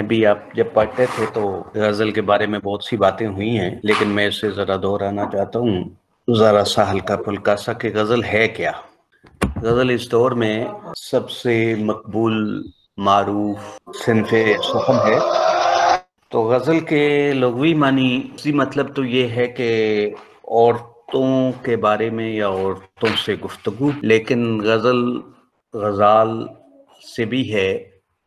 بھی آپ جب پڑھتے تھے تو غزل کے بارے میں بہت سی باتیں ہوئی ہیں، لیکن میں اسے ذرا دہرانا چاہتا ہوں ذرا سا ہلکا پھلکا سا کہ غزل ہے کیا۔ غزل اس دور میں سب سے مقبول معروف صنف سخن ہے۔ تو غزل کے لغوی معنی اسی مطلب تو یہ ہے کہ عورتوں کے بارے میں یا عورتوں سے گفتگو، لیکن غزل غزال سے بھی ہے۔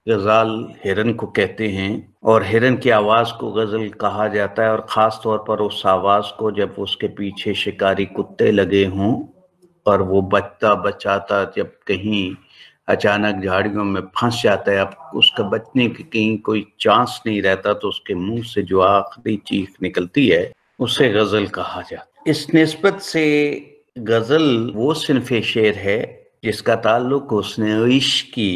غزال ہرن کو کہتے ہیں اور ہرن کی آواز کو غزل کہا جاتا ہے، اور خاص طور پر اس آواز کو جب اس کے پیچھے شکاری کتے لگے ہوں اور وہ بچتا بچاتا جب کہیں اچانک جھاڑیوں میں پھنس جاتا ہے، اب اس کا بچنے کی کہیں کوئی چانس نہیں رہتا، تو اس کے منہ سے جو آخری چیخ نکلتی ہے اسے غزل کہا جاتا ہے۔ اس نسبت سے غزل وہ صنف شعر ہے جس کا تعلق حسن عشق کی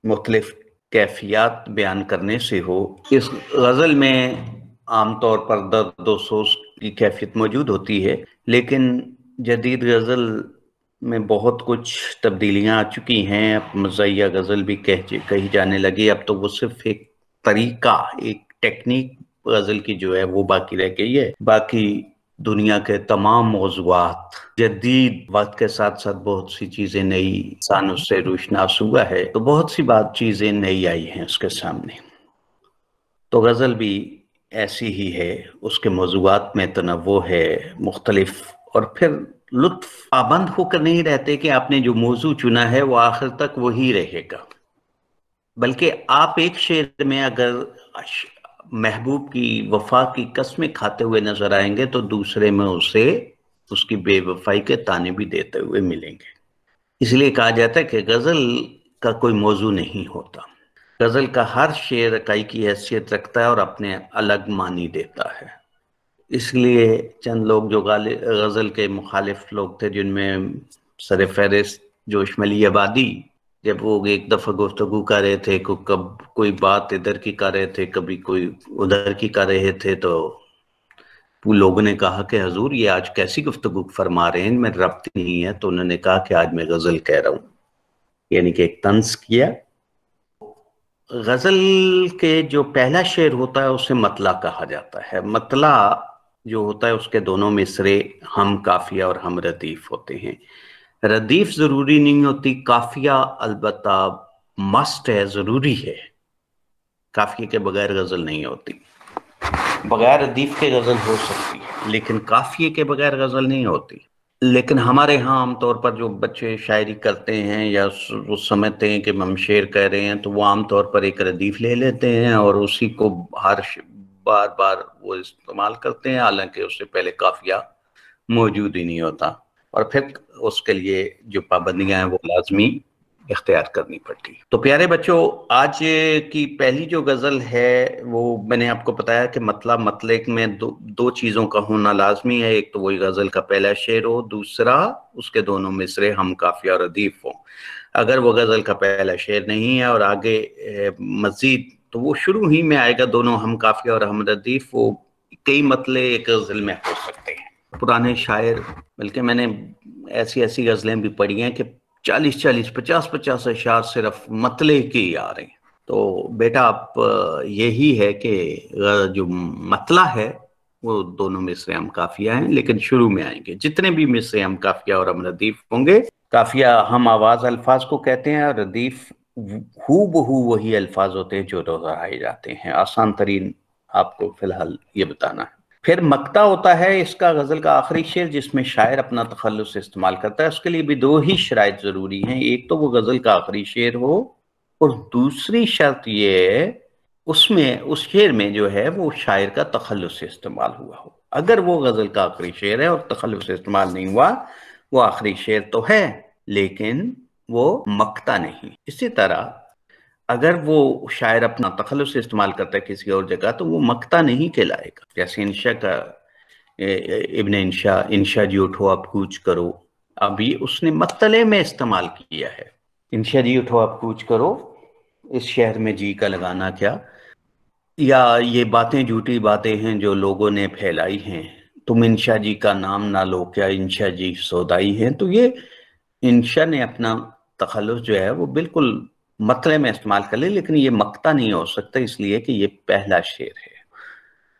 مختلف کیفیات بیان کرنے سے ہو۔ اس غزل میں عام طور پر درد و سوز کی کیفیت موجود ہوتی ہے، لیکن جدید غزل میں بہت کچھ تبدیلیاں آ چکی ہیں۔ اب مزاحیہ غزل بھی کہی جانے لگی، اب تو وہ صرف ایک طریقہ، ایک ٹیکنیک غزل کی جو ہے وہ باقی رہ گئی ہے۔ باقی دنیا کے تمام موضوعات جدید وقت کے ساتھ ساتھ بہت سی چیزیں نئی، انسان اس سے روشناس ہوا ہے تو بہت سی چیزیں نئی آئی ہیں اس کے سامنے۔ تو غزل بھی ایسی ہی ہے، اس کے موضوعات میں تنوع ہے مختلف، اور پھر لطف پابند ہو کر نہیں رہتے کہ آپ نے جو موضوع چنا ہے وہ آخر تک وہی رہے گا، بلکہ آپ ایک شعر میں اگر محبوب کی وفا کی قسمیں کھاتے ہوئے نظر آئیں گے تو دوسرے میں اسے اس کی بے وفائی کے طعنے بھی دیتے ہوئے ملیں گے۔ اس لیے کہا جاتا ہے کہ غزل کا کوئی موضوع نہیں ہوتا، غزل کا ہر شعر اکائی کی حیثیت رکھتا ہے اور اپنے الگ معنی دیتا ہے۔ اس لیے چند لوگ جو غزل کے مخالف لوگ تھے، جن میں سر فہرست جوش ملی آبادی، جب وہ ایک دفعہ گفتگو کر رہے تھے، کوئی بات ادھر کی کر رہے تھے، کبھی کوئی ادھر کی کر رہے تھے، تو لوگوں نے کہا کہ حضور یہ آج کیسی گفتگو فرما رہے ہیں، ان میں ربط نہیں ہے۔ تو انہوں نے کہا کہ آج میں غزل کہہ رہا ہوں، یعنی کہ ایک طنز کیا۔ غزل کے جو پہلا شعر ہوتا ہے اسے مطلع کہا جاتا ہے۔ مطلع جو ہوتا ہے اس کے دونوں مصرے ہم قافیہ اور ہم ردیف ہوتے ہیں۔ ردیف ضروری نہیں ہوتی، قافیہ البتہ مسٹ ہے، ضروری ہے۔ قافیے کے بغیر غزل نہیں ہوتی، بغیر ردیف کے غزل ہو سکتی ہے لیکن قافیے کے بغیر غزل نہیں ہوتی۔ لیکن ہمارے ہاں عام طور پر جو بچے شاعری کرتے ہیں یا وہ سمجھتے ہیں کہ ہم شعر کہہ رہے ہیں، تو وہ عام طور پر ایک ردیف لے لیتے ہیں اور اسی کو بار بار وہ استعمال کرتے ہیں، حالانکہ اس سے پہلے قافیہ موجود ہی نہیں ہوتا، اور پھر اس کے لیے جو پابندیاں ہیں وہ لازمی اختیار کرنی پڑتی۔ تو پیارے بچوں، آج کی پہلی جو غزل ہے وہ میں نے آپ کو بتایا کہ مطلق میں دو چیزوں کا ہونا لازمی ہے، ایک تو وہی غزل کا پہلا شعر ہو، دوسرا اس کے دونوں مصرے ہم قافیہ اور ردیف ہوں۔ اگر وہ غزل کا پہلا شعر نہیں ہے اور آگے مزید، تو وہ شروع ہی میں آئے گا دونوں ہم قافیہ اور ہم ردیف، وہ کئی مطلع ایک غزل میں ہو سکتے ہیں۔ پرانے شاعر، بلکہ میں نے ایسی غزلیں بھی پڑھی ہیں کہ 40 50 اشعار صرف مطلع کے ہی آ رہے ہیں۔ تو بیٹا آپ یہی ہے کہ جو مطلع ہے وہ دونوں مصرے ہم قافیہ ہیں، لیکن شروع میں آئیں گے جتنے بھی مصرے ہم قافیہ اور ہم ردیف ہوں گے۔ قافیہ ہم آواز الفاظ کو کہتے ہیں اور ردیف ہو بہو وہی الفاظ ہوتے ہیں جو دہرائے جاتے ہیں۔ آسان ترین آپ کو فی الحال یہ بتانا ہے۔ پھر مقطع ہوتا ہے اس کا غزل کا آخری شعر، جس میں شاعر اپنا تخلص استعمال کرتا ہے۔ اس کے لیے بھی دو ہی شرائط ضروری ہیں، ایک تو وہ غزل کا آخری شعر ہو، اور دوسری شرط یہ ہے اس شعر میں جو ہے وہ شاعر کا تخلص استعمال ہوا ہو۔ اگر وہ غزل کا آخری شعر ہے اور تخلص استعمال نہیں ہوا، وہ آخری شعر تو ہے لیکن وہ مقطع نہیں۔ اسی طرح اگر وہ شاعر اپنا تخلص استعمال کرتا ہے کسی اور جگہ تو وہ مقطع نہیں کہلائے گا۔ جیسے انشاء کا ابن انشاء جی اٹھو اب کوچ کرو، ابھی اس نے مطلع میں استعمال کیا ہے۔ انشاء جی اٹھو اب کوچ کرو، اس شہر میں جی کا لگانا کیا، یا یہ باتیں جھوٹی باتیں ہیں جو لوگوں نے پھیلائی ہیں، تم انشاء جی کا نام نہ لو کیا انشاء جی سودائی ہیں۔ تو یہ انشاء نے اپنا تخلص جو ہے وہ بالکل مطلع میں استعمال کر لے، لیکن یہ مقطع نہیں ہو سکتا اس لیے کہ یہ پہلا شعر ہے۔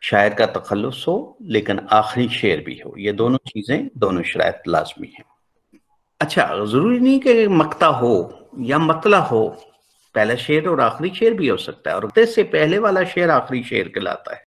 شاعر کا تخلص ہو لیکن آخری شعر بھی ہو، یہ دونوں چیزیں، دونوں شرائط لازمی ہیں۔ اچھا، ضروری نہیں کہ مقطع ہو یا مطلع ہو، پہلا شعر اور آخری شعر بھی ہو سکتا ہے، اور اس سے پہلے والا شعر آخری شعر کہلاتا ہے۔